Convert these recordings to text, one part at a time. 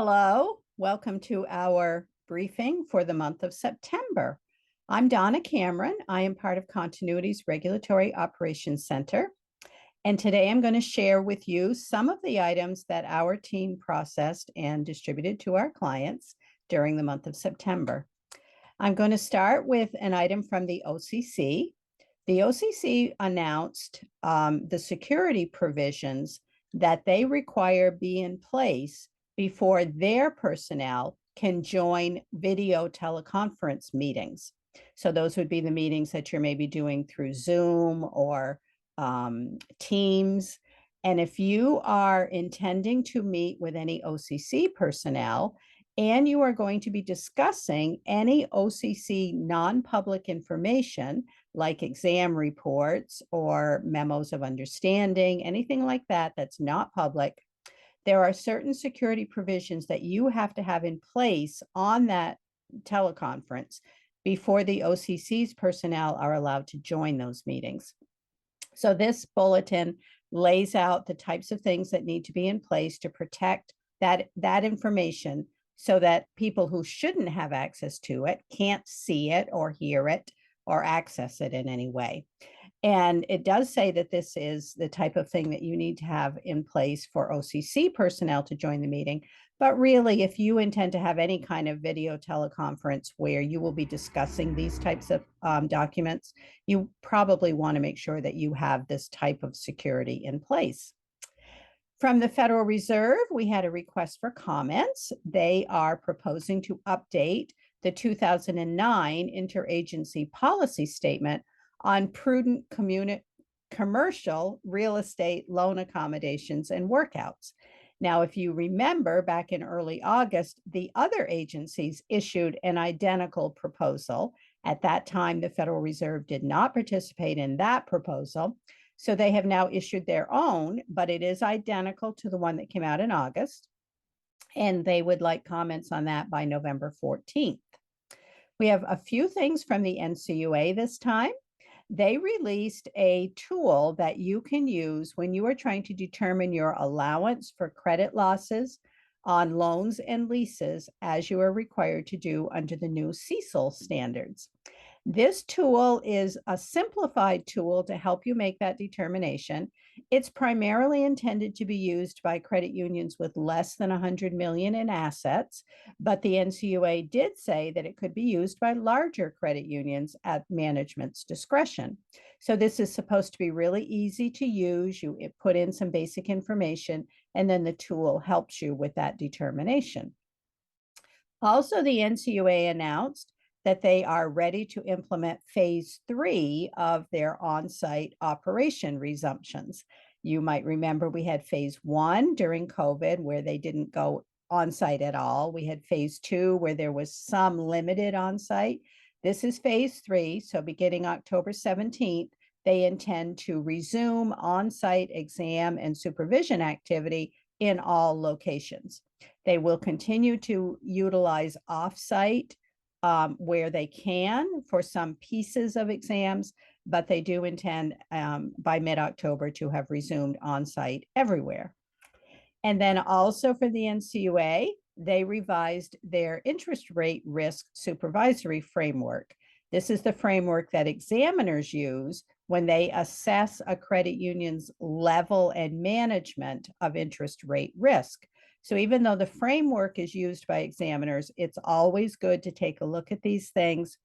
Hello, welcome to our briefing for the month of September. I'm Donna Cameron. I am part of Continuity's Regulatory Operations Center. And today I'm going to share with you some of the items that our team processed and distributed to our clients during the month of September. I'm going to start with an item from the OCC. The OCC announced the security provisions that they require be in place before their personnel can join video teleconference meetings. So those would be the meetings that you're maybe doing through Zoom or Teams. And if you are intending to meet with any OCC personnel and you are going to be discussing any OCC non-public information like exam reports or memos of understanding, anything like that that's not public, there are certain security provisions that you have to have in place on that teleconference before the OCC's personnel are allowed to join those meetings. So this bulletin lays out the types of things that need to be in place to protect that information so that people who shouldn't have access to it can't see it or hear it or access it in any way. And it does say that this is the type of thing that you need to have in place for OCC personnel to join the meeting. But really, if you intend to have any kind of video teleconference where you will be discussing these types of documents, you probably want to make sure that you have this type of security in place. From the Federal Reserve, we had a request for comments. They are proposing to update the 2009 Interagency Policy Statement on prudent commercial real estate loan accommodations and workouts. Now, if you remember, back in early August, the other agencies issued an identical proposal. At that time, the Federal Reserve did not participate in that proposal. So they have now issued their own, but it is identical to the one that came out in August. And they would like comments on that by November 14th. We have a few things from the NCUA this time. They released a tool that you can use when you are trying to determine your allowance for credit losses on loans and leases, as you are required to do under the new CECL standards. This tool is a simplified tool to help you make that determination. It's primarily intended to be used by credit unions with less than 100 million in assets, but the NCUA did say that it could be used by larger credit unions at management's discretion. So this is supposed to be really easy to use. You put in some basic information, and then the tool helps you with that determination. Also, the NCUA announced that they are ready to implement phase 3 of their on-site operation resumptions. You might remember we had phase 1 during COVID where they didn't go on-site at all. We had phase 2 where there was some limited on-site. This is phase 3. So beginning October 17th, they intend to resume on-site exam and supervision activity in all locations. They will continue to utilize off-site where they can for some pieces of exams, but they do intend by mid-October to have resumed on-site everywhere. And then also for the NCUA, they revised their interest rate risk supervisory framework. This is the framework that examiners use when they assess a credit union's level and management of interest rate risk. So even though the framework is used by examiners, it's always good to take a look at these things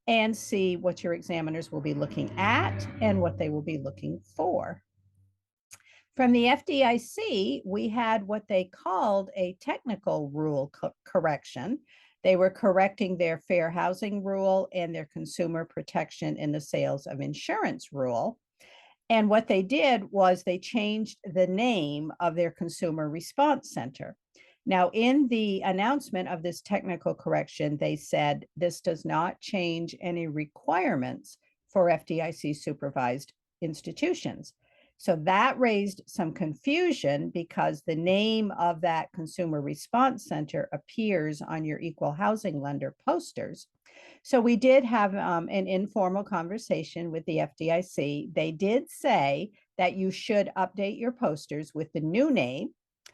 and see what your examiners will be looking at and what they will be looking for. From the FDIC, we had what they called a technical rule correction. They were correcting their fair housing rule and their consumer protection in the sales of insurance rule. And what they did was they changed the name of their Consumer Response Center. Now, in the announcement of this technical correction, they said this does not change any requirements for FDIC supervised institutions. So that raised some confusion because the name of that Consumer Response Center appears on your equal housing lender posters. So we did have an informal conversation with the FDIC. They did say that you should update your posters with the new name,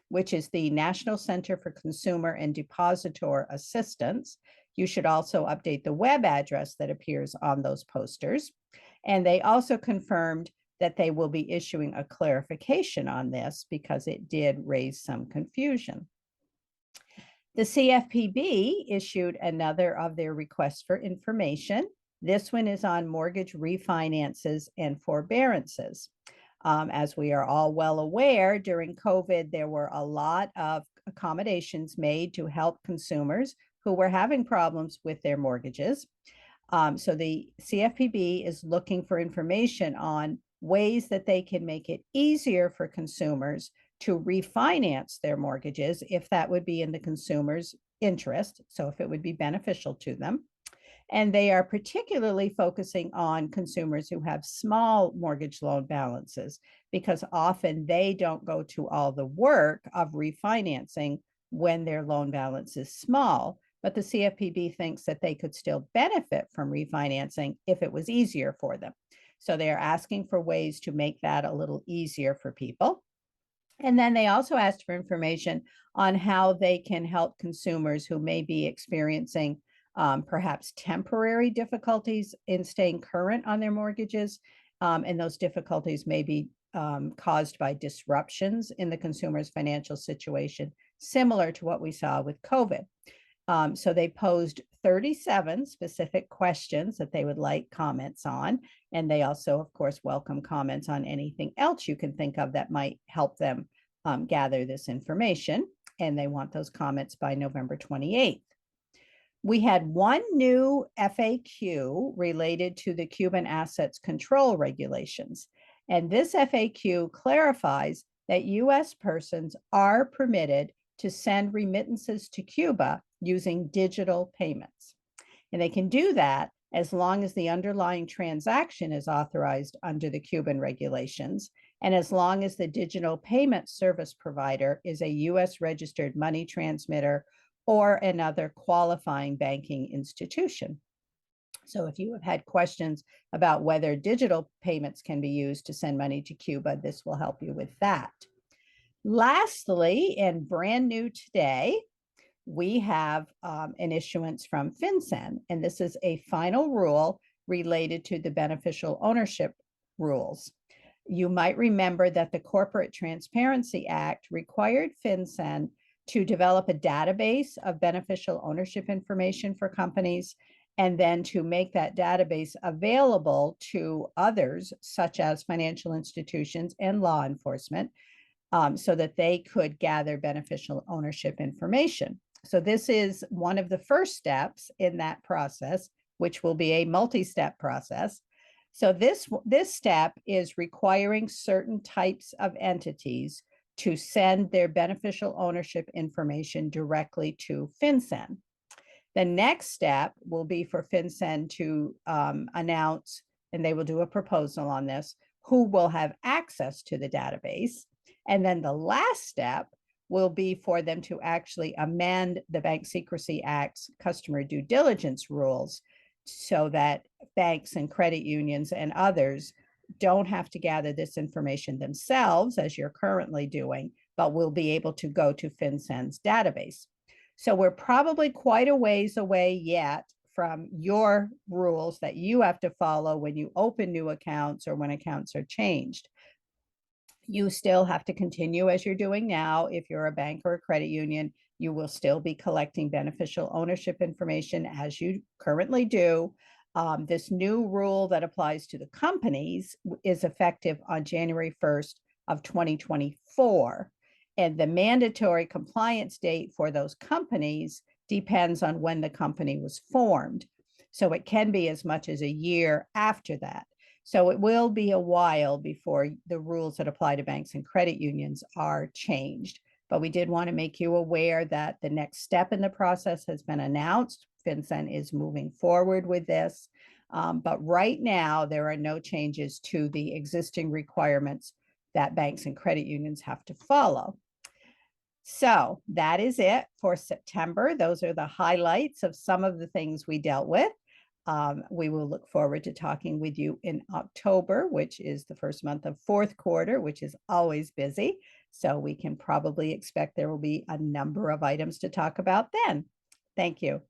which is the National Center for Consumer and Depositor Assistance. You should also update the web address that appears on those posters. And they also confirmed that they will be issuing a clarification on this because it did raise some confusion. The CFPB issued another of their requests for information. This one is on mortgage refinances and forbearances. As we are all well aware, during COVID, there were a lot of accommodations made to help consumers who were having problems with their mortgages. So the CFPB is looking for information on ways that they can make it easier for consumers to refinance their mortgages if that would be in the consumer's interest, so if it would be beneficial to them. And they are particularly focusing on consumers who have small mortgage loan balances, because often they don't go to all the work of refinancing when their loan balance is small. But the CFPB thinks that they could still benefit from refinancing if it was easier for them. So they are asking for ways to make that a little easier for people. And then they also asked for information on how they can help consumers who may be experiencing perhaps temporary difficulties in staying current on their mortgages. And those difficulties may be caused by disruptions in the consumer's financial situation, similar to what we saw with COVID. So they posed 37 specific questions that they would like comments on. And they also, of course, welcome comments on anything else you can think of that might help them gather this information. And they want those comments by November 28th. We had one new FAQ related to the Cuban assets control regulations. And this FAQ clarifies that U.S. persons are permitted to send remittances to Cuba using digital payments. And they can do that as long as the underlying transaction is authorized under the Cuban regulations, and as long as the digital payment service provider is a U.S. registered money transmitter or another qualifying banking institution. So if you have had questions about whether digital payments can be used to send money to Cuba, this will help you with that. Lastly, and brand new today, we have an issuance from FinCEN, and this is a final rule related to the beneficial ownership rules. You might remember that the Corporate Transparency Act required FinCEN to develop a database of beneficial ownership information for companies, and then to make that database available to others, such as financial institutions and law enforcement, so that they could gather beneficial ownership information. So this is one of the first steps in that process, which will be a multi-step process. So this step is requiring certain types of entities to send their beneficial ownership information directly to FinCEN. The next step will be for FinCEN to announce, and they will do a proposal on this, who will have access to the database. And then the last step will be for them to actually amend the Bank Secrecy Act's customer due diligence rules so that banks and credit unions and others don't have to gather this information themselves, as you're currently doing, but will be able to go to FinCEN's database. So we're probably quite a ways away yet from your rules that you have to follow when you open new accounts or when accounts are changed. You still have to continue as you're doing now. If you're a bank or a credit union, you will still be collecting beneficial ownership information as you currently do. This new rule that applies to the companies is effective on January 1st of 2024. And the mandatory compliance date for those companies depends on when the company was formed. So it can be as much as a year after that. So it will be a while before the rules that apply to banks and credit unions are changed. But we did want to make you aware that the next step in the process has been announced. FinCEN is moving forward with this. But right now, there are no changes to the existing requirements that banks and credit unions have to follow. So that is it for September. Those are the highlights of some of the things we dealt with. We will look forward to talking with you in October, which is the first month of fourth quarter, which is always busy. So we can probably expect there will be a number of items to talk about then. Thank you.